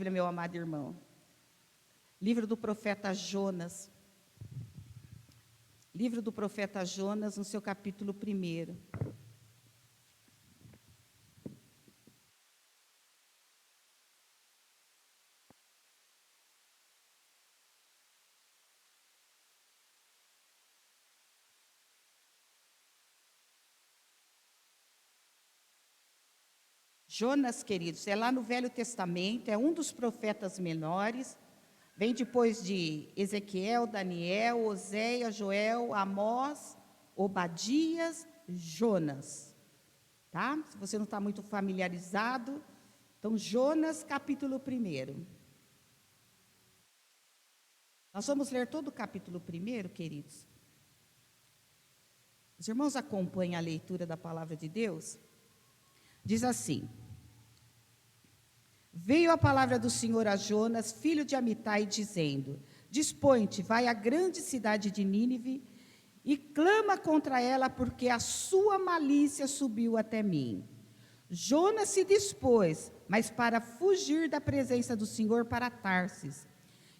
Meu amado irmão. Livro do profeta Jonas. Livro do profeta Jonas, no seu capítulo 1. Jonas, queridos, é lá no Velho Testamento, é um dos profetas menores, vem depois de Ezequiel, Daniel, Oséias, Joel, Amós, Obadias, Jonas. Tá? Se você não está muito familiarizado, então Jonas, capítulo 1. Nós vamos ler todo o capítulo 1, queridos. Os irmãos acompanham a leitura da palavra de Deus? Diz assim: Veio a palavra do Senhor a Jonas, filho de Amitai, dizendo: Dispõe-te, vai à grande cidade de Nínive e clama contra ela, porque a sua malícia subiu até mim. Jonas se dispôs, mas para fugir da presença do Senhor para Tarsis.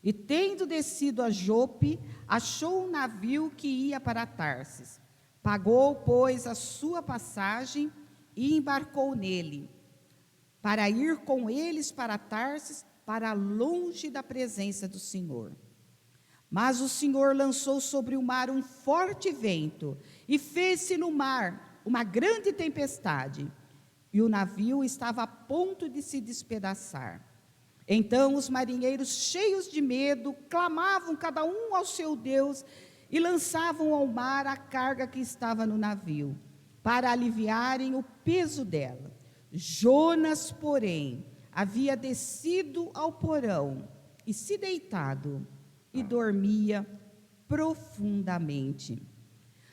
E tendo descido a Jope, achou um navio que ia para Tarsis. Pagou, pois, a sua passagem e embarcou nele, para ir com eles para Tarsis, para longe da presença do Senhor. Mas o Senhor lançou sobre o mar um forte vento, e fez-se no mar uma grande tempestade, e o navio estava a ponto de se despedaçar. Então os marinheiros, cheios de medo, clamavam cada um ao seu Deus, e lançavam ao mar a carga que estava no navio, para aliviarem o peso dela. Jonas, porém, havia descido ao porão e se deitado, e dormia profundamente.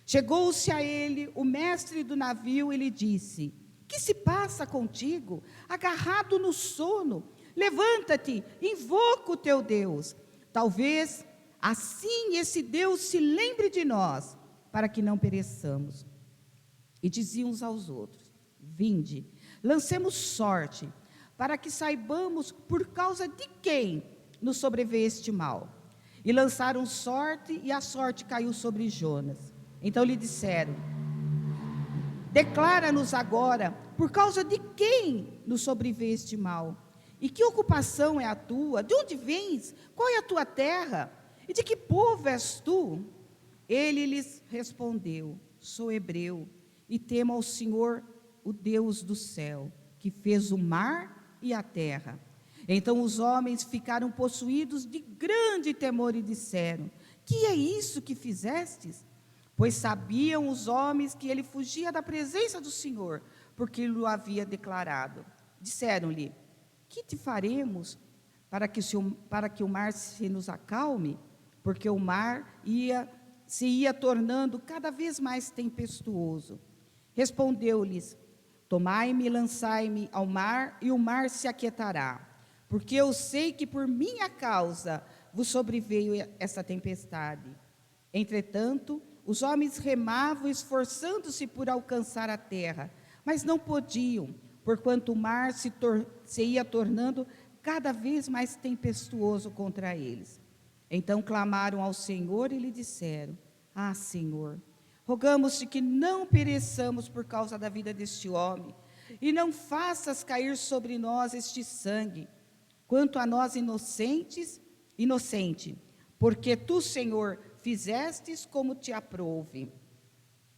Chegou-se a ele o mestre do navio e lhe disse: Que se passa contigo, agarrado no sono? Levanta-te, invoca o teu Deus. Talvez assim esse Deus se lembre de nós, para que não pereçamos. E diziam uns aos outros: Vinde, lancemos sorte, para que saibamos por causa de quem nos sobreveio este mal. E lançaram sorte, e a sorte caiu sobre Jonas. Então lhe disseram: Declara-nos agora, por causa de quem nos sobreveio este mal? E que ocupação é a tua? De onde vens? Qual é a tua terra? E de que povo és tu? Ele lhes respondeu: Sou hebreu, e temo ao Senhor, o Deus do céu, que fez o mar e a terra. Então os homens ficaram possuídos de grande temor e disseram: Que é isso que fizestes? Pois sabiam os homens que ele fugia da presença do Senhor, porque ele o havia declarado. Disseram-lhe: Que te faremos para que o mar se nos acalme? Porque o mar se ia tornando cada vez mais tempestuoso. Respondeu-lhes: Tomai-me e lançai-me ao mar, e o mar se aquietará. Porque eu sei que por minha causa vos sobreveio essa tempestade. Entretanto, os homens remavam, esforçando-se por alcançar a terra, mas não podiam, porquanto o mar se ia tornando cada vez mais tempestuoso contra eles. Então clamaram ao Senhor e lhe disseram: Ah, Senhor, rogamos-te que não pereçamos por causa da vida deste homem, e não faças cair sobre nós este sangue. Quanto a nós inocente, porque tu, Senhor, fizestes como te aprouve.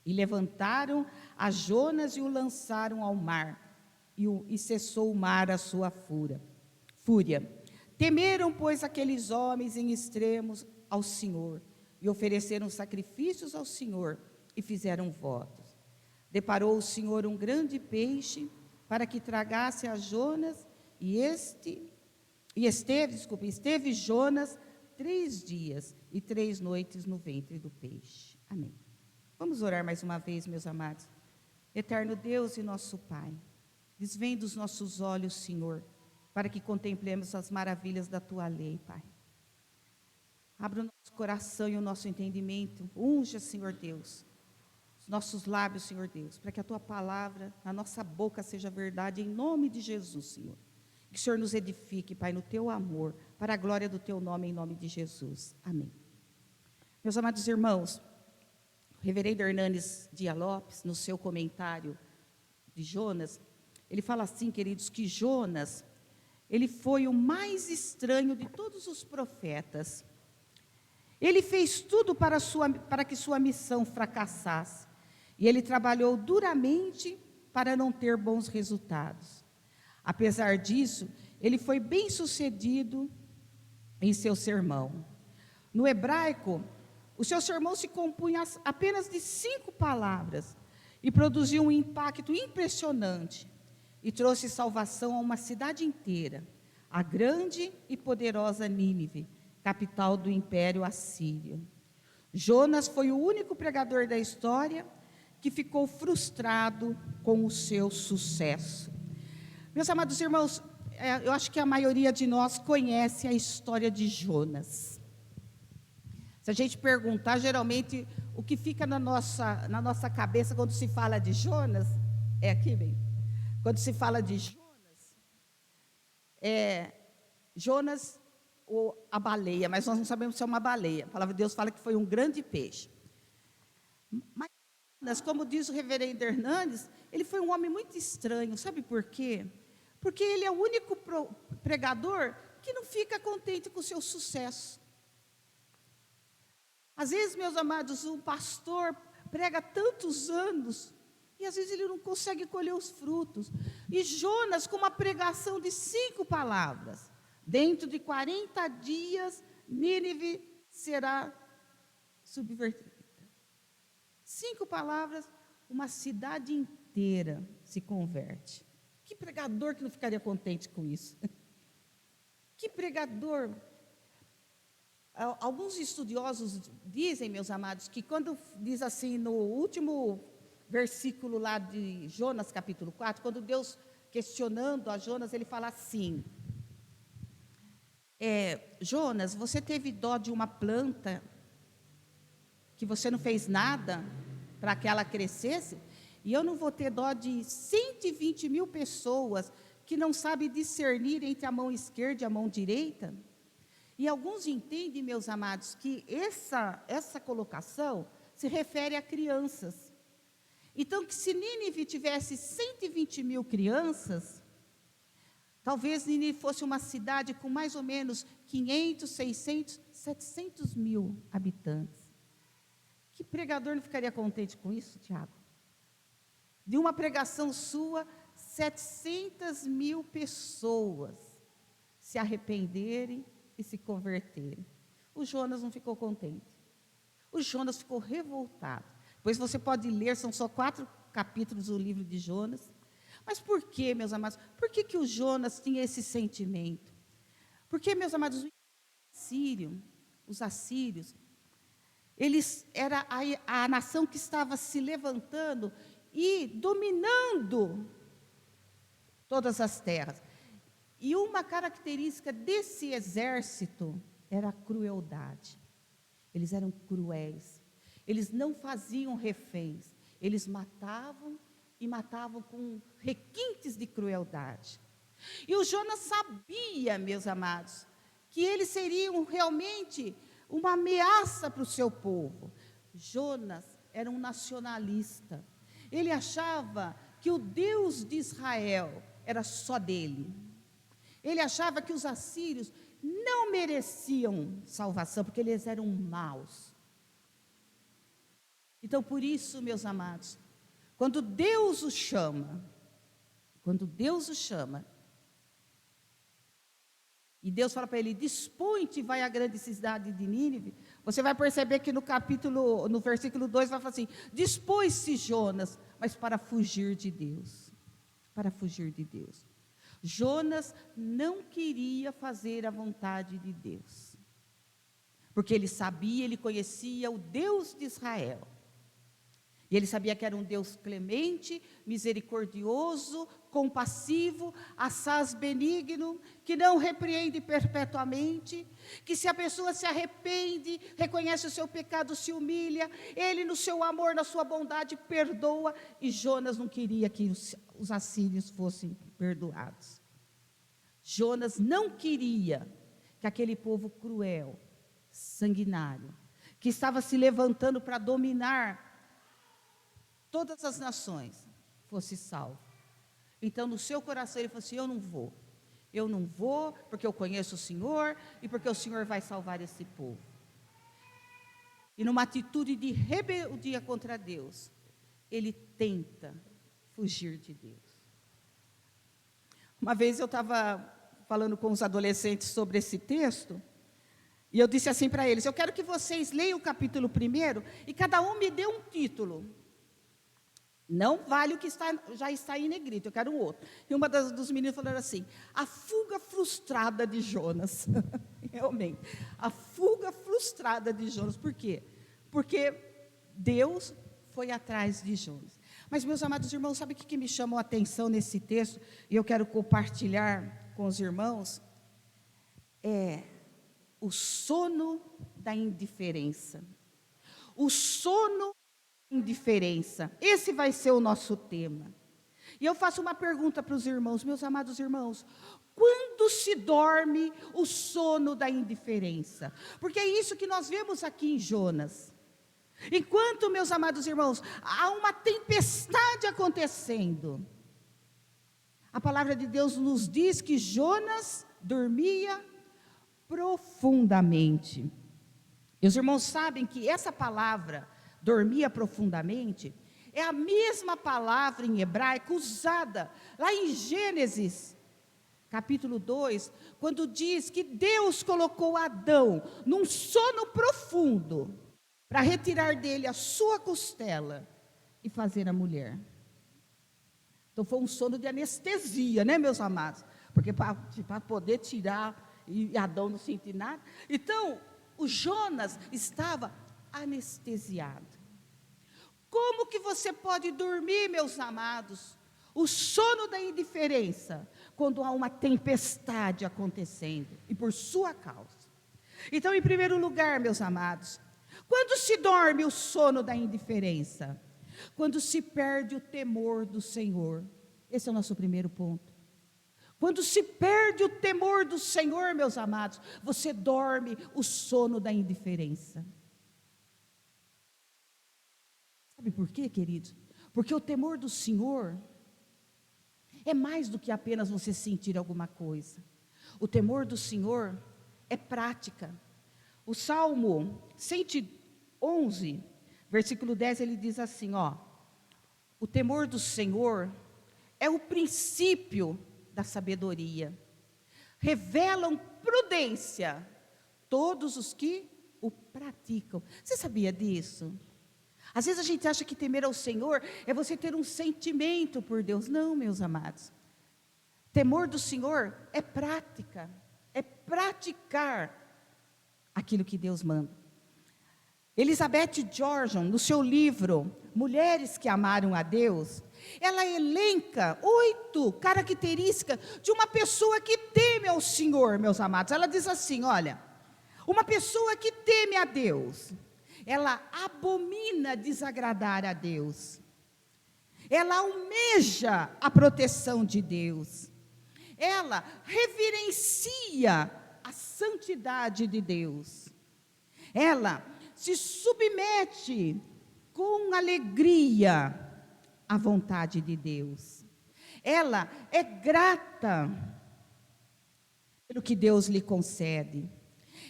E levantaram a Jonas e o lançaram ao mar, e cessou o mar a sua fúria. Temeram, pois, aqueles homens em extremos ao Senhor, e ofereceram sacrifícios ao Senhor, e fizeram votos. Deparou o Senhor um grande peixe, para que tragasse a Jonas, esteve Jonas 3 dias e 3 noites no ventre do peixe. Amém. Vamos orar mais uma vez, meus amados. Eterno Deus e nosso Pai, desvenda os nossos olhos, Senhor, para que contemplemos as maravilhas da Tua lei, Pai. Abra o nosso coração e o nosso entendimento. Unja, Senhor Deus, os nossos lábios, Senhor Deus, para que a Tua palavra na nossa boca seja verdade, em nome de Jesus, Senhor. Que o Senhor nos edifique, Pai, no teu amor, para a glória do teu nome, em nome de Jesus. Amém. Meus amados irmãos, o reverendo Hernanes Dias Lopes, no seu comentário de Jonas, ele fala assim, queridos, que Jonas, ele foi o mais estranho de todos os profetas. Ele fez tudo para que sua missão fracassasse. E ele trabalhou duramente para não ter bons resultados. Apesar disso, ele foi bem sucedido em seu sermão. No hebraico, o seu sermão se compunha apenas de 5 palavras e produziu um impacto impressionante e trouxe salvação a uma cidade inteira, a grande e poderosa Nínive, capital do Império Assírio. Jonas foi o único pregador da história que ficou frustrado com o seu sucesso. Meus amados irmãos, eu acho que a maioria de nós conhece a história de Jonas. Se a gente perguntar, geralmente, o que fica na nossa cabeça quando se fala de Jonas, é aqui, bem, quando se fala de Jonas, ou a baleia, mas nós não sabemos se é uma baleia. A palavra de Deus fala que foi um grande peixe. Mas, como diz o reverendo Hernanes, ele foi um homem muito estranho. Sabe por quê? Porque ele é o único pregador que não fica contente com o seu sucesso. Às vezes, meus amados, o pastor prega tantos anos e às vezes ele não consegue colher os frutos. E Jonas, com uma pregação de 5 palavras, dentro de 40 dias, Nínive será subvertida. 5 palavras, uma cidade inteira se converte. Que pregador que não ficaria contente com isso? Que pregador? Alguns estudiosos dizem, meus amados, que quando diz assim, no último versículo lá de Jonas, capítulo 4, quando Deus questionando a Jonas, ele fala assim, Jonas, você teve dó de uma planta que você não fez nada para que ela crescesse? E eu não vou ter dó de 120 mil pessoas que não sabem discernir entre a mão esquerda e a mão direita? E alguns entendem, meus amados, que essa colocação se refere a crianças. Então, que se Nínive tivesse 120 mil crianças, talvez Nínive fosse uma cidade com mais ou menos 500, 600, 700 mil habitantes. Que pregador não ficaria contente com isso, Tiago? De uma pregação sua, 700 mil pessoas se arrependerem e se converterem. O Jonas não ficou contente. O Jonas ficou revoltado. Pois você pode ler, são só 4 capítulos do livro de Jonas. Mas por que, meus amados? Por que o Jonas tinha esse sentimento? Porque, meus amados, os assírios, eles era a nação que estava se levantando e dominando todas as terras. E uma característica desse exército era a crueldade. Eles eram cruéis. Eles não faziam reféns. Eles matavam e matavam com requintes de crueldade. E o Jonas sabia, meus amados, que eles seriam realmente uma ameaça para o seu povo. Jonas era um nacionalista. Ele achava que o Deus de Israel era só dele. Ele achava que os assírios não mereciam salvação, porque eles eram maus. Então, por isso, meus amados, quando Deus o chama, e Deus fala para ele, dispõe-te, vai à grande cidade de Nínive, você vai perceber que no versículo 2 vai falar assim, dispôs-se Jonas, mas para fugir de Deus. Jonas não queria fazer a vontade de Deus, porque ele conhecia o Deus de Israel. E ele sabia que era um Deus clemente, misericordioso, compassivo, assaz benigno, que não repreende perpetuamente, que se a pessoa se arrepende, reconhece o seu pecado, se humilha, ele no seu amor, na sua bondade, perdoa. E Jonas não queria que os assírios fossem perdoados. Jonas não queria que aquele povo cruel, sanguinário, que estava se levantando para dominar todas as nações, fosse salvo. Então, no seu coração, ele falou assim: eu não vou, porque eu conheço o Senhor, e porque o Senhor vai salvar esse povo. E numa atitude de rebeldia contra Deus, ele tenta fugir de Deus. Uma vez eu estava falando com os adolescentes sobre esse texto, e eu disse assim para eles: eu quero que vocês leiam o capítulo 1 e cada um me dê um título. Não vale o que já está em negrito, eu quero um outro. E uma dos meninos falou assim: a fuga frustrada de Jonas. Realmente, a fuga frustrada de Jonas. Por quê? Porque Deus foi atrás de Jonas. Mas, meus amados irmãos, sabe o que me chamou a atenção nesse texto? E eu quero compartilhar com os irmãos. É o sono da indiferença. O sono da indiferença. Esse vai ser o nosso tema. E eu faço uma pergunta para os irmãos, meus amados irmãos: quando se dorme o sono da indiferença? Porque é isso que nós vemos aqui em Jonas. Enquanto, meus amados irmãos, há uma tempestade acontecendo, a palavra de Deus nos diz que Jonas dormia profundamente. E os irmãos sabem que essa palavra, dormia profundamente, é a mesma palavra em hebraico usada lá em Gênesis, capítulo 2, quando diz que Deus colocou Adão num sono profundo, para retirar dele a sua costela e fazer a mulher. Então foi um sono de anestesia, né, meus amados? Porque para poder tirar, e Adão não sentir nada. Então, o Jonas estava anestesiado. Como que você pode dormir, meus amados, o sono da indiferença, quando há uma tempestade acontecendo, e por sua causa? Então, em primeiro lugar, meus amados, quando se dorme o sono da indiferença? Quando se perde o temor do Senhor. Esse é o nosso primeiro ponto. Quando se perde o temor do Senhor, meus amados, você dorme o sono da indiferença. Sabe por quê, queridos? Porque o temor do Senhor é mais do que apenas você sentir alguma coisa. O temor do Senhor é prática. O Salmo 111, versículo 10, ele diz assim, o temor do Senhor é o princípio da sabedoria. Revelam prudência todos os que o praticam. Você sabia disso? Às vezes a gente acha que temer ao Senhor é você ter um sentimento por Deus. Não, meus amados. Temor do Senhor é prática, é praticar aquilo que Deus manda. Elizabeth Georgian, no seu livro Mulheres que Amaram a Deus, ela elenca 8 características de uma pessoa que teme ao Senhor, meus amados. Ela diz assim, olha, uma pessoa que teme a Deus, ela abomina desagradar a Deus, ela almeja a proteção de Deus, ela reverencia a santidade de Deus, ela se submete com alegria à vontade de Deus, ela é grata pelo que Deus lhe concede,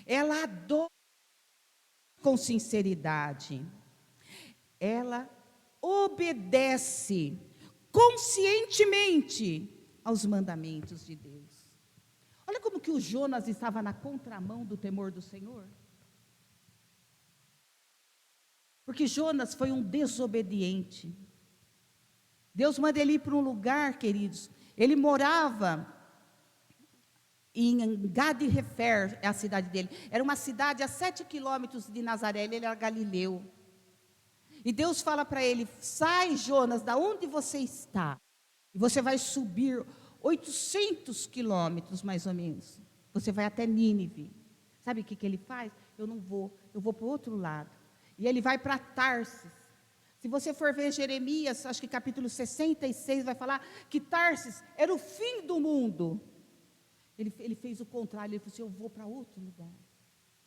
ela adora com sinceridade, ela obedece conscientemente aos mandamentos de Deus. Olha como que o Jonas estava na contramão do temor do Senhor. Porque Jonas foi um desobediente. Deus manda ele ir para um lugar, queridos. Ele morava em Gad-Hefer, é a cidade dele. Era uma cidade a 7 quilômetros de Nazaré, ele era galileu. E Deus fala para ele, sai Jonas, da onde você está? E você vai subir 800 quilômetros mais ou menos. Você vai até Nínive. Sabe o que ele faz? Eu não vou, eu vou para o outro lado. E ele vai para Tarsis. Se você for ver Jeremias, acho que capítulo 66, vai falar que Tarsis era o fim do mundo. Ele fez o contrário, ele falou assim: eu vou para outro lugar.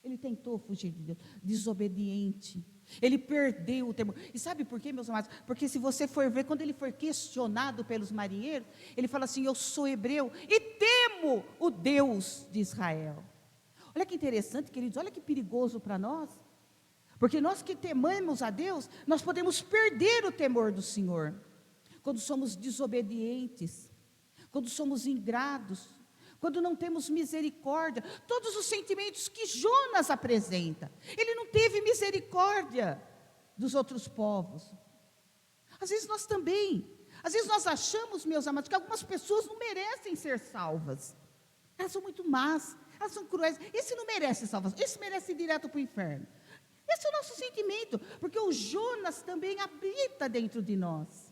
Ele tentou fugir de Deus, desobediente. Ele perdeu o temor. E sabe por quê, meus amados? Porque se você for ver, quando ele foi questionado pelos marinheiros, ele fala assim: eu sou hebreu e temo o Deus de Israel. Olha que interessante, queridos, olha que perigoso para nós. Porque nós que tememos a Deus, nós podemos perder o temor do Senhor. Quando somos desobedientes, quando somos ingratos, quando não temos misericórdia, todos os sentimentos que Jonas apresenta. Ele não teve misericórdia dos outros povos. Às vezes nós também, às vezes nós achamos, meus amados, que algumas pessoas não merecem ser salvas. Elas são muito más, elas são cruéis. Esse não merece salvação, esse merece ir direto para o inferno. Esse é o nosso sentimento, porque o Jonas também habita dentro de nós.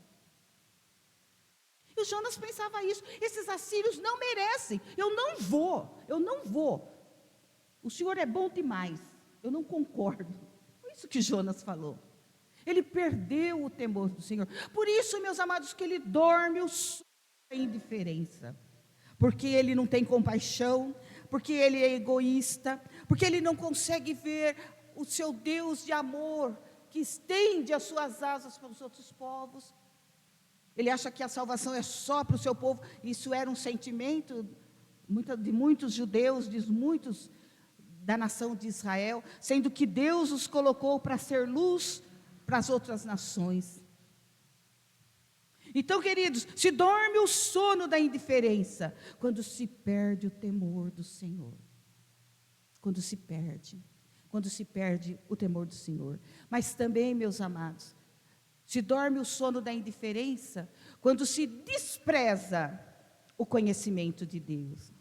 E o Jonas pensava isso: esses assírios não merecem, eu não vou. O Senhor é bom demais, eu não concordo. Foi isso que Jonas falou. Ele perdeu o temor do Senhor. Por isso, meus amados, que ele dorme o sono da indiferença. Porque ele não tem compaixão, porque ele é egoísta, porque ele não consegue ver o seu Deus de amor, que estende as suas asas para os outros povos. Ele acha que a salvação é só para o seu povo. Isso era um sentimento de muitos judeus, de muitos da nação de Israel, sendo que Deus os colocou para ser luz para as outras nações. Então, queridos, se dorme o sono da indiferença, quando se perde o temor do Senhor. Quando se perde o temor do Senhor. Mas também, meus amados, se dorme o sono da indiferença, quando se despreza o conhecimento de Deus.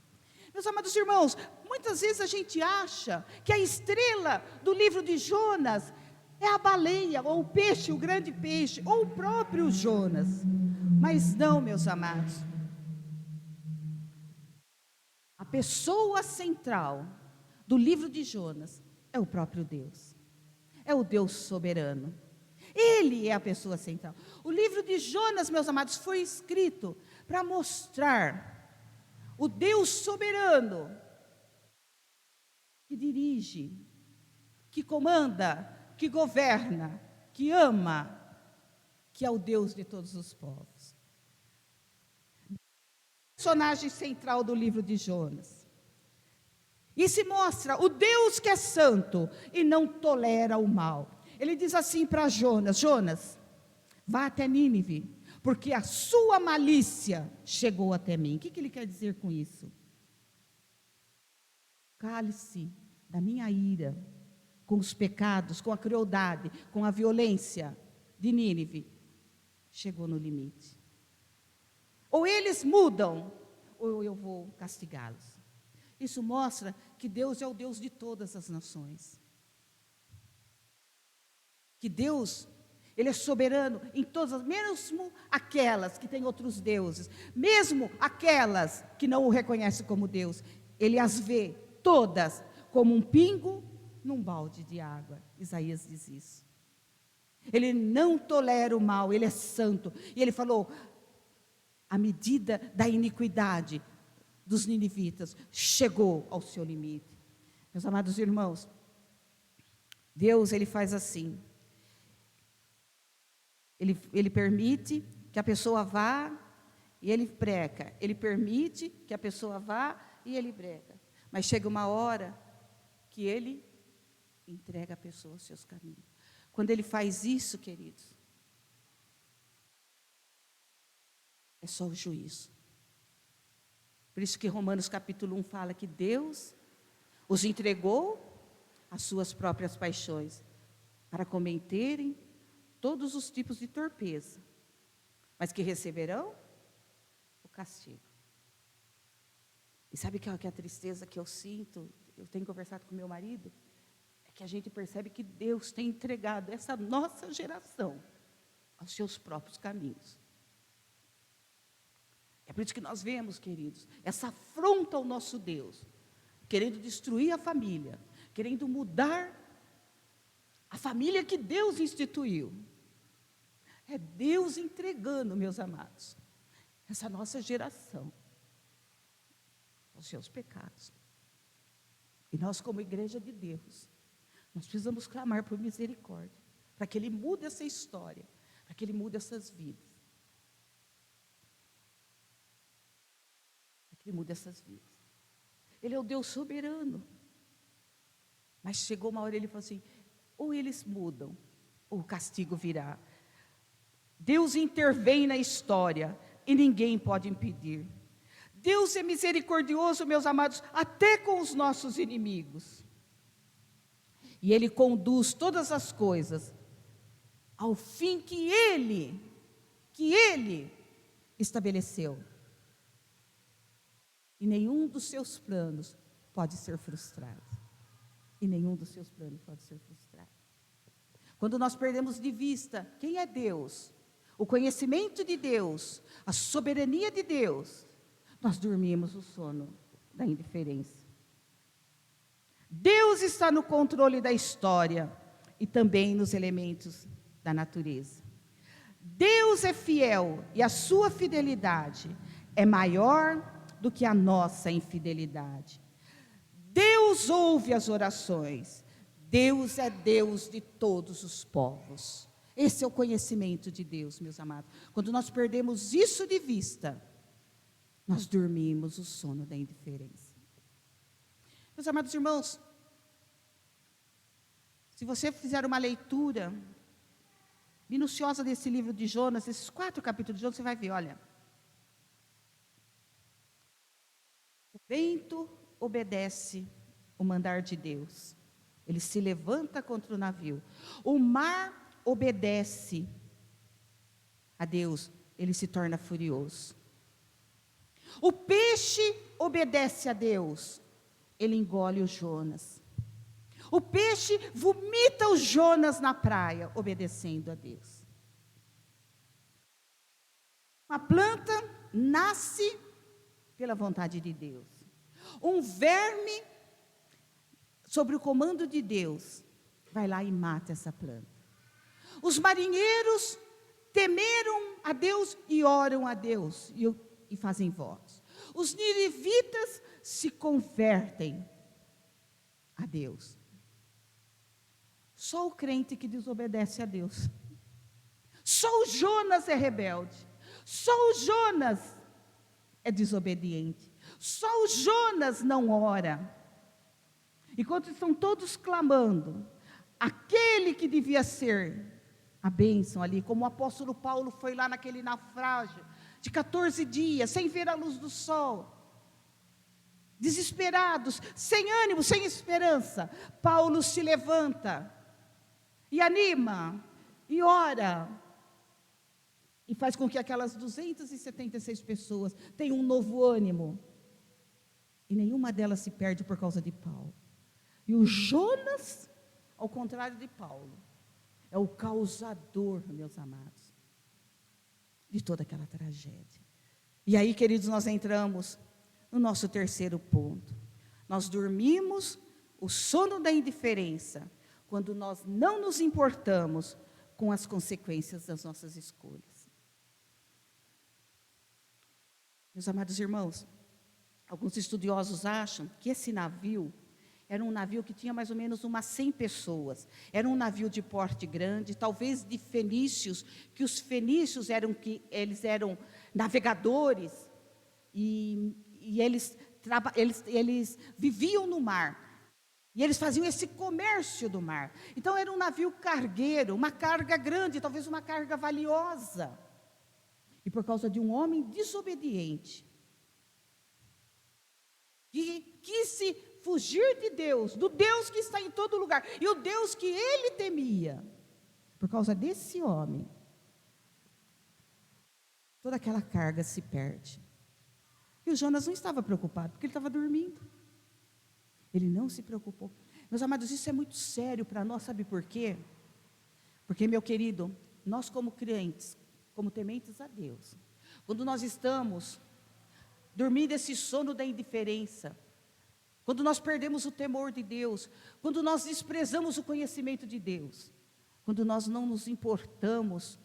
Meus amados irmãos, muitas vezes a gente acha que a estrela do livro de Jonas é a baleia, ou o peixe, o grande peixe, ou o próprio Jonas. Mas não, meus amados. A pessoa central do livro de Jonas é o próprio Deus. É o Deus soberano. Ele é a pessoa central. O livro de Jonas, meus amados, foi escrito para mostrar o Deus soberano, que dirige, que comanda, que governa, que ama, que é o Deus de todos os povos. Personagem central do livro de Jonas. E se mostra o Deus que é santo e não tolera o mal. Ele diz assim para Jonas: Jonas, vá até Nínive, porque a sua malícia chegou até mim. O que ele quer dizer com isso? Cale-se da minha ira, com os pecados, com a crueldade, com a violência de Nínive, chegou no limite. Ou eles mudam, ou eu vou castigá-los. Isso mostra que Deus é o Deus de todas as nações. Que Deus, Ele é soberano em todas, mesmo aquelas que têm outros deuses, mesmo aquelas que não o reconhecem como Deus, Ele as vê todas como um pingo num balde de água. Isaías diz isso. Ele não tolera o mal, Ele é santo. E Ele falou: a medida da iniquidade dos ninivitas chegou ao seu limite. Meus amados irmãos, Deus, Ele faz assim. Ele permite que a pessoa vá e Ele breca. Ele permite que a pessoa vá e Ele breca. Mas chega uma hora que Ele entrega a pessoa aos seus caminhos. Quando Ele faz isso, queridos, é só o juízo. Por isso que Romanos capítulo 1 fala que Deus os entregou às suas próprias paixões, para cometerem todos os tipos de torpeza, mas que receberão o castigo. E sabe que a tristeza que eu sinto, eu tenho conversado com meu marido, é que a gente percebe que Deus tem entregado essa nossa geração aos seus próprios caminhos. É por isso que nós vemos, queridos, essa afronta ao nosso Deus, querendo destruir a família, querendo mudar a família que Deus instituiu. É Deus entregando, meus amados, essa nossa geração os seus pecados. E nós, como igreja de Deus, nós precisamos clamar por misericórdia, para que Ele mude essa história, para que Ele mude essas vidas. Para que Ele mude essas vidas. Ele é o Deus soberano. Mas chegou uma hora, Ele falou assim, ou eles mudam, ou o castigo virá. Deus intervém na história, e ninguém pode impedir. Deus é misericordioso, meus amados, até com os nossos inimigos. E Ele conduz todas as coisas ao fim que Ele estabeleceu. E nenhum dos seus planos pode ser frustrado. E nenhum dos seus planos pode ser frustrado. Quando nós perdemos de vista quem é Deus, o conhecimento de Deus, a soberania de Deus, nós dormimos o sono da indiferença. Deus está no controle da história e também nos elementos da natureza. Deus é fiel e a sua fidelidade é maior do que a nossa infidelidade. Deus ouve as orações. Deus é Deus de todos os povos. Esse é o conhecimento de Deus, meus amados. Quando nós perdemos isso de vista, nós dormimos o sono da indiferença. Meus amados irmãos, se você fizer uma leitura minuciosa desse livro de Jonas, esses 4 capítulos de Jonas, você vai ver, olha. O vento obedece o mandar de Deus. Ele se levanta contra o navio. O mar obedece a Deus, ele se torna furioso. O peixe obedece a Deus, ele engole o Jonas. O peixe vomita o Jonas na praia, obedecendo a Deus. Uma planta nasce pela vontade de Deus. Um verme, sobre o comando de Deus, vai lá e mata essa planta. Os marinheiros temeram a Deus e oram a Deus e fazem votos. Os ninivitas se convertem a Deus. Só o crente que desobedece a Deus. Só o Jonas é rebelde. Só o Jonas é desobediente. Só o Jonas não ora. Enquanto estão todos clamando, aquele que devia ser a bênção ali, como o apóstolo Paulo foi lá naquele naufrágio de 14 dias, sem ver a luz do sol, desesperados, sem ânimo, sem esperança, Paulo se levanta e anima, e ora, e faz com que aquelas 276 pessoas tenham um novo ânimo, e nenhuma delas se perde por causa de Paulo. E o Jonas, ao contrário de Paulo, é o causador, meus amados, de toda aquela tragédia. E aí, queridos, nós entramos no nosso terceiro ponto. Nós dormimos o sono da indiferença quando nós não nos importamos com as consequências das nossas escolhas. Meus amados irmãos, alguns estudiosos acham que esse navio era um navio que tinha mais ou menos umas 100 pessoas. Era um navio de porte grande, talvez de fenícios, que os fenícios eles eram navegadores, e eles viviam no mar. E eles faziam esse comércio do mar. Então era um navio cargueiro, uma carga grande, talvez uma carga valiosa. E por causa de um homem desobediente, que quis fugir de Deus, do Deus que está em todo lugar, e o Deus que ele temia, por causa desse homem, toda aquela carga se perde. E o Jonas não estava preocupado, porque ele estava dormindo. Ele não se preocupou. Meus amados, isso é muito sério para nós, sabe por quê? Porque, meu querido, nós como crentes, como tementes a Deus, quando nós estamos dormindo esse sono da indiferença, quando nós perdemos o temor de Deus, quando nós desprezamos o conhecimento de Deus, quando nós não nos importamos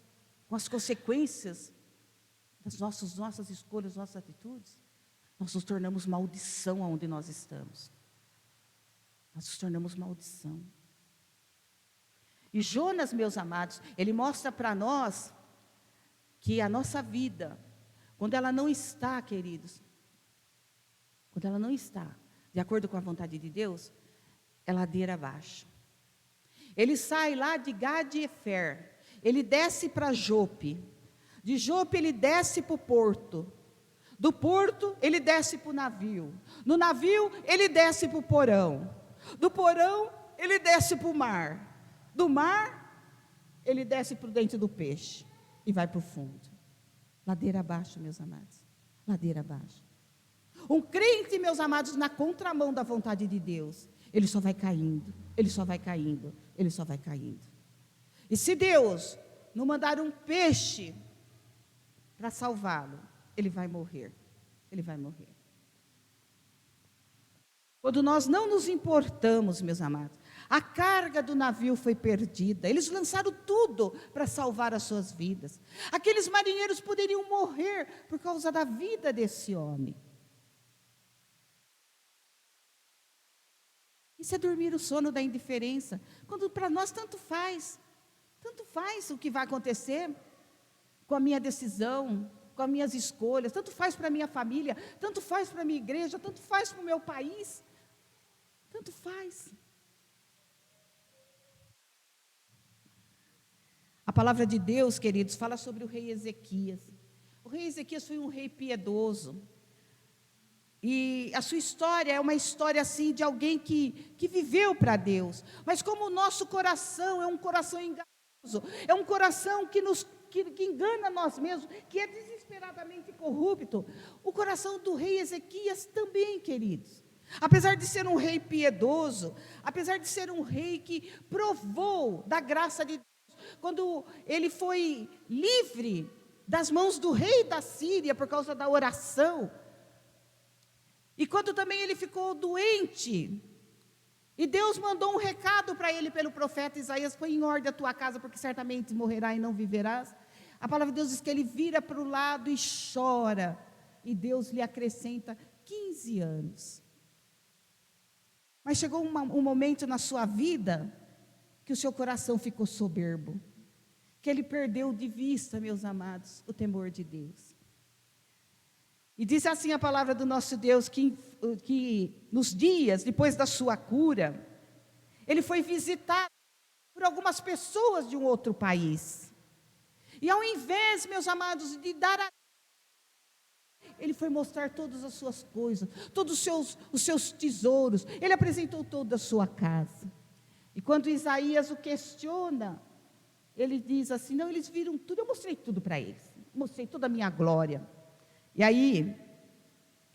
com as consequências das nossas escolhas, nossas atitudes, nós nos tornamos maldição aonde nós estamos. Nós nos tornamos maldição. E Jonas, meus amados, ele mostra para nós que a nossa vida, quando ela não está, queridos, quando ela não está de acordo com a vontade de Deus, é ladeira abaixo. Ele sai lá de Gade-Efer, ele desce para Jope, de Jope ele desce para o porto, do porto ele desce para o navio, no navio ele desce para o porão, do porão ele desce para o mar, do mar ele desce para o dente do peixe e vai para o fundo. Ladeira abaixo, meus amados, ladeira abaixo. Um crente, meus amados, na contramão da vontade de Deus, ele só vai caindo, ele só vai caindo, ele só vai caindo. E se Deus não mandar um peixe para salvá-lo, ele vai morrer, ele vai morrer. Quando nós não nos importamos, meus amados, a carga do navio foi perdida, eles lançaram tudo para salvar as suas vidas. Aqueles marinheiros poderiam morrer por causa da vida desse homem. Isso é dormir o sono da indiferença, quando para nós tanto faz o que vai acontecer com a minha decisão, com as minhas escolhas, tanto faz para a minha família, tanto faz para a minha igreja, tanto faz para o meu país, tanto faz. A palavra de Deus, queridos, fala sobre o rei Ezequias. O rei Ezequias foi um rei piedoso. E a sua história é uma história assim de alguém que viveu para Deus. Mas como o nosso coração é um coração enganoso, é um coração que engana nós mesmos, que é desesperadamente corrupto, o coração do rei Ezequias também, queridos. Apesar de ser um rei piedoso, apesar de ser um rei que provou da graça de Deus, quando ele foi livre das mãos do rei da Síria por causa da oração, e quando também ele ficou doente, e Deus mandou um recado para ele pelo profeta Isaías: põe em ordem a tua casa, porque certamente morrerás e não viverás. A palavra de Deus diz que ele vira para o lado e chora, e Deus lhe acrescenta 15 anos. Mas chegou um momento na sua vida, que o seu coração ficou soberbo, que ele perdeu de vista, meus amados, o temor de Deus. E diz assim a palavra do nosso Deus, que nos dias depois da sua cura, ele foi visitado por algumas pessoas de um outro país. E ao invés, meus amados, de dar a ele foi mostrar todas as suas coisas, todos os seus tesouros. Ele apresentou toda a sua casa. E quando Isaías o questiona, ele diz assim: não, eles viram tudo, eu mostrei tudo para eles, mostrei toda a minha glória. E aí,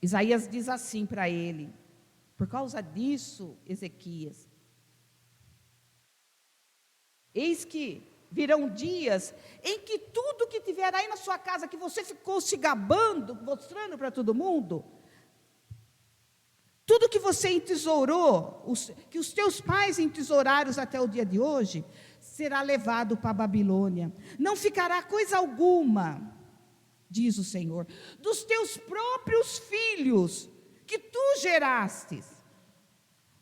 Isaías diz assim para ele: por causa disso, Ezequias, eis que virão dias em que tudo que tiver aí na sua casa, que você ficou se gabando, mostrando para todo mundo, tudo que você entesourou, que os teus pais entesouraram até o dia de hoje, será levado para a Babilônia. Não ficará coisa alguma, diz o Senhor, dos teus próprios filhos, que tu gerastes.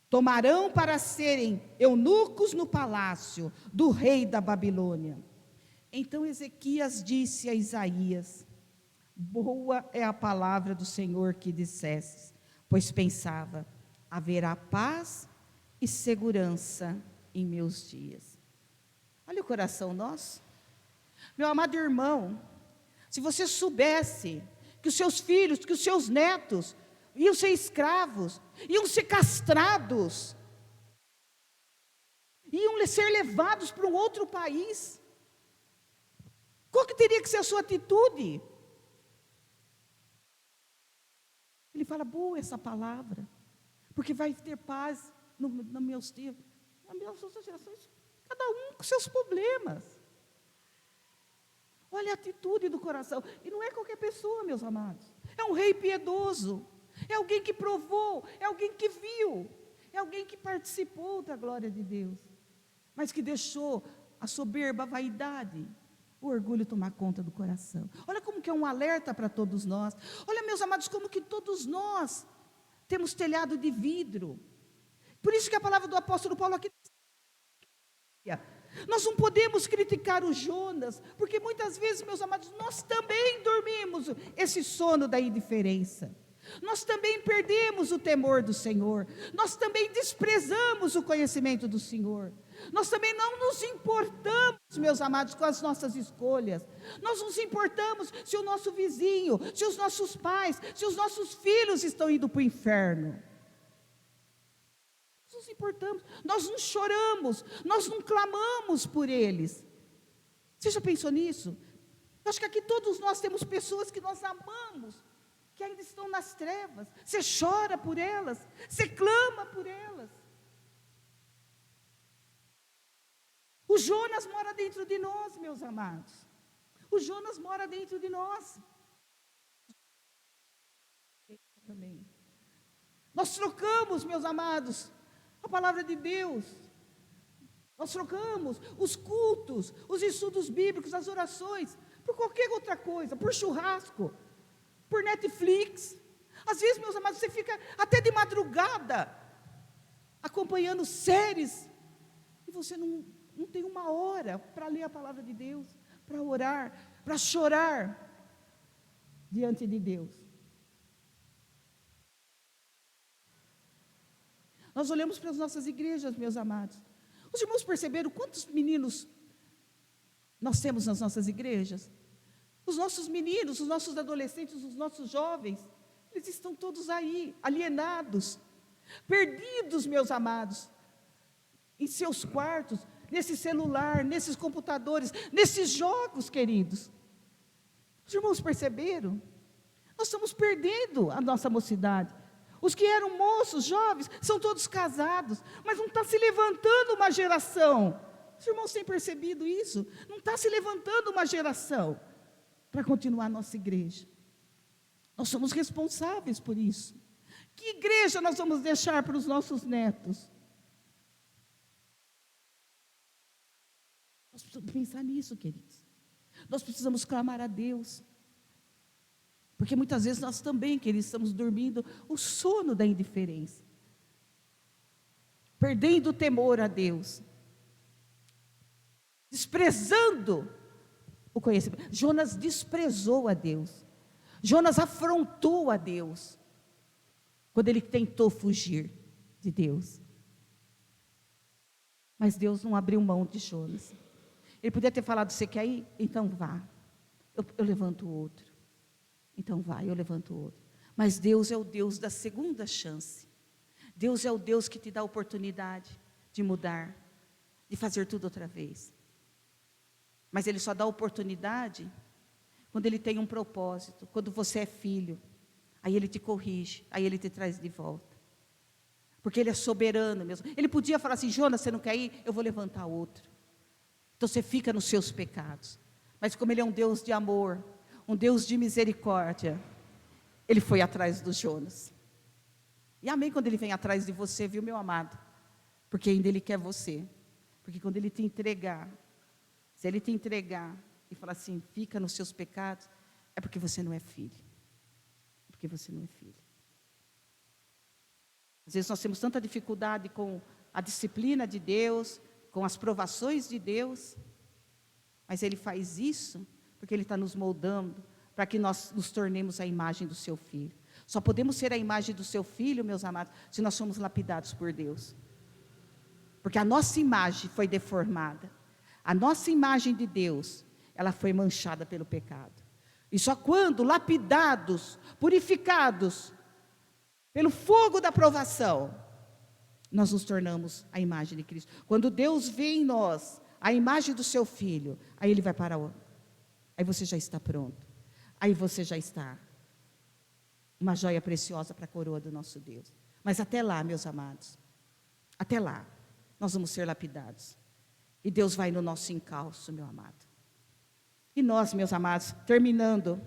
Tomarão para serem eunucos no palácio do rei da Babilônia. Então Ezequias disse a Isaías: boa é a palavra do Senhor que dissestes, pois pensava, haverá paz e segurança em meus dias. Olha o coração nosso. Meu amado irmão, se você soubesse que os seus filhos, que os seus netos iam ser escravos, iam ser castrados, iam ser levados para um outro país, qual que teria que ser a sua atitude? Ele fala: boa essa palavra, porque vai ter paz nos meus tempos, nas minhas gerações, cada um com seus problemas. Olha a atitude do coração. E não é qualquer pessoa, meus amados. É um rei piedoso. É alguém que provou. É alguém que viu. É alguém que participou da glória de Deus. Mas que deixou a soberba, a vaidade, o orgulho tomar conta do coração. Olha como que é um alerta para todos nós. Olha, meus amados, como que todos nós temos telhado de vidro. Por isso que a palavra do apóstolo Paulo aqui, nós não podemos criticar o Jonas, porque muitas vezes, meus amados, nós também dormimos esse sono da indiferença. Nós também perdemos o temor do Senhor. Nós também desprezamos o conhecimento do Senhor. Nós também não nos importamos, meus amados, com as nossas escolhas. Nós nos importamos se o nosso vizinho, se os nossos pais, se os nossos filhos estão indo para o inferno. Nós nos importamos, nós não choramos, nós não clamamos por eles. Você já pensou nisso? Eu acho que aqui todos nós temos pessoas que nós amamos, que ainda estão nas trevas. Você chora por elas, você clama por elas. O Jonas mora dentro de nós, meus amados. O Jonas mora dentro de nós. Também. Nós trocamos, meus amados, a palavra de Deus. Nós trocamos os cultos, os estudos bíblicos, as orações, por qualquer outra coisa, por churrasco, por Netflix. Às vezes, meus amados, você fica até de madrugada acompanhando séries e você não tem uma hora para ler a palavra de Deus, para orar, para chorar diante de Deus. Nós olhamos para as nossas igrejas, meus amados. Os irmãos perceberam quantos meninos nós temos nas nossas igrejas? Os nossos meninos, os nossos adolescentes, os nossos jovens, eles estão todos aí, alienados, perdidos, meus amados, em seus quartos, nesse celular, nesses computadores, nesses jogos, queridos. Os irmãos perceberam? Nós estamos perdendo a nossa mocidade. Os que eram moços, jovens, são todos casados, mas não está se levantando uma geração. Os irmãos têm percebido isso? Não está se levantando uma geração para continuar a nossa igreja. Nós somos responsáveis por isso. Que igreja nós vamos deixar para os nossos netos? Nós precisamos pensar nisso, queridos. Nós precisamos clamar a Deus. Porque muitas vezes nós também, queridos, estamos dormindo o sono da indiferença. Perdendo o temor a Deus. Desprezando o conhecimento. Jonas desprezou a Deus. Jonas afrontou a Deus. Quando ele tentou fugir de Deus. Mas Deus não abriu mão de Jonas. Ele podia ter falado, você quer ir? Então vá. Eu levanto outro. Então vai, eu levanto outro. Mas Deus é o Deus da segunda chance. Deus é o Deus que te dá a oportunidade de mudar, de fazer tudo outra vez. Mas Ele só dá oportunidade quando Ele tem um propósito, quando você é filho. Aí Ele te corrige, aí Ele te traz de volta. Porque Ele é soberano mesmo. Ele podia falar assim, Jonas, você não quer ir? Eu vou levantar outro. Então você fica nos seus pecados. Mas como Ele é um Deus de amor, um Deus de misericórdia, Ele foi atrás do Jonas. E amém quando Ele vem atrás de você, viu, meu amado? Porque ainda Ele quer você. Porque quando Ele te entregar, se Ele te entregar e falar assim, fica nos seus pecados, é porque você não é filho. É porque você não é filho. Às vezes nós temos tanta dificuldade com a disciplina de Deus, com as provações de Deus, mas Ele faz isso porque Ele está nos moldando, para que nós nos tornemos a imagem do seu Filho. Só podemos ser a imagem do seu Filho, meus amados, se nós somos lapidados por Deus. Porque a nossa imagem foi deformada. A nossa imagem de Deus, ela foi manchada pelo pecado. E só quando lapidados, purificados, pelo fogo da provação, nós nos tornamos a imagem de Cristo. Quando Deus vê em nós a imagem do seu Filho, aí Ele vai para o... Aí você já está pronto. Aí você já está uma joia preciosa para a coroa do nosso Deus. Mas até lá, meus amados, até lá, nós vamos ser lapidados. E Deus vai no nosso encalço, meu amado. E nós, meus amados, terminando,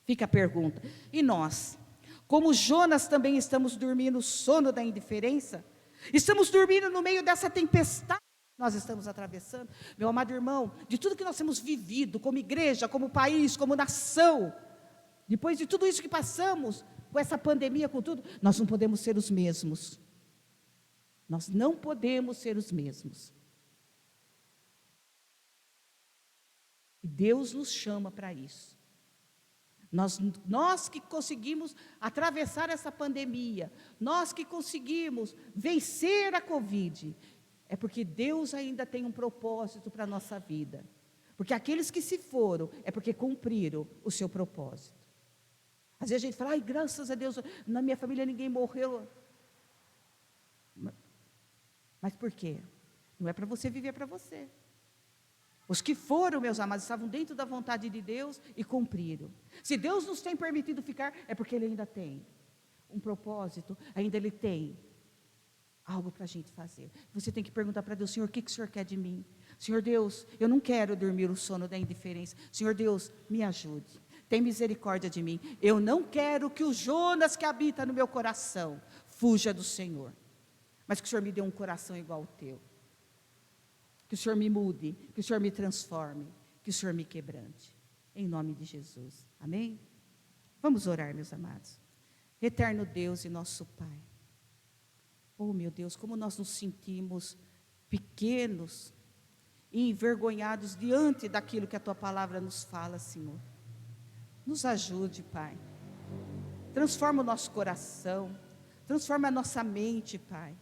fica a pergunta. E nós, como Jonas também estamos dormindo o sono da indiferença? Estamos dormindo no meio dessa tempestade nós estamos atravessando. Meu amado irmão, de tudo que nós temos vivido, como igreja, como país, como nação, depois de tudo isso que passamos, com essa pandemia, com tudo, nós não podemos ser os mesmos. Nós não podemos ser os mesmos. E Deus nos chama para isso. Nós que conseguimos atravessar essa pandemia, nós que conseguimos vencer a Covid, é porque Deus ainda tem um propósito para a nossa vida. Porque aqueles que se foram, é porque cumpriram o seu propósito. Às vezes a gente fala, ai, graças a Deus, na minha família ninguém morreu. Mas por quê? Não é para você viver para você. Os que foram, meus amados, estavam dentro da vontade de Deus e cumpriram. Se Deus nos tem permitido ficar, é porque Ele ainda tem um propósito, ainda Ele tem algo para a gente fazer. Você tem que perguntar para Deus, Senhor, o que o Senhor quer de mim? Senhor Deus, eu não quero dormir o sono da indiferença. Senhor Deus, me ajude. Tem misericórdia de mim. Eu não quero que o Jonas que habita no meu coração fuja do Senhor. Mas que o Senhor me dê um coração igual ao teu. Que o Senhor me mude, que o Senhor me transforme, que o Senhor me quebrante. Em nome de Jesus. Amém? Vamos orar, meus amados. Eterno Deus e nosso Pai. Oh, meu Deus, como nós nos sentimos pequenos e envergonhados diante daquilo que a Tua palavra nos fala, Senhor. Nos ajude, Pai. Transforma o nosso coração, transforma a nossa mente, Pai.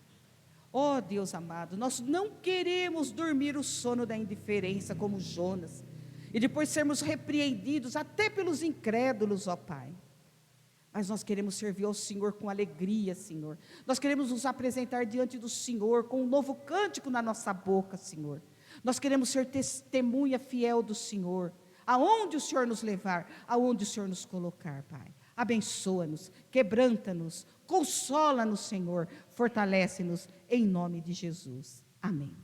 Oh, Deus amado, nós não queremos dormir o sono da indiferença como Jonas, e depois sermos repreendidos até pelos incrédulos, ó Pai. Mas nós queremos servir ao Senhor com alegria, Senhor. Nós queremos nos apresentar diante do Senhor com um novo cântico na nossa boca, Senhor. Nós queremos ser testemunha fiel do Senhor, aonde o Senhor nos levar, aonde o Senhor nos colocar, Pai. Abençoa-nos, quebranta-nos, consola-nos, Senhor, fortalece-nos, em nome de Jesus. Amém.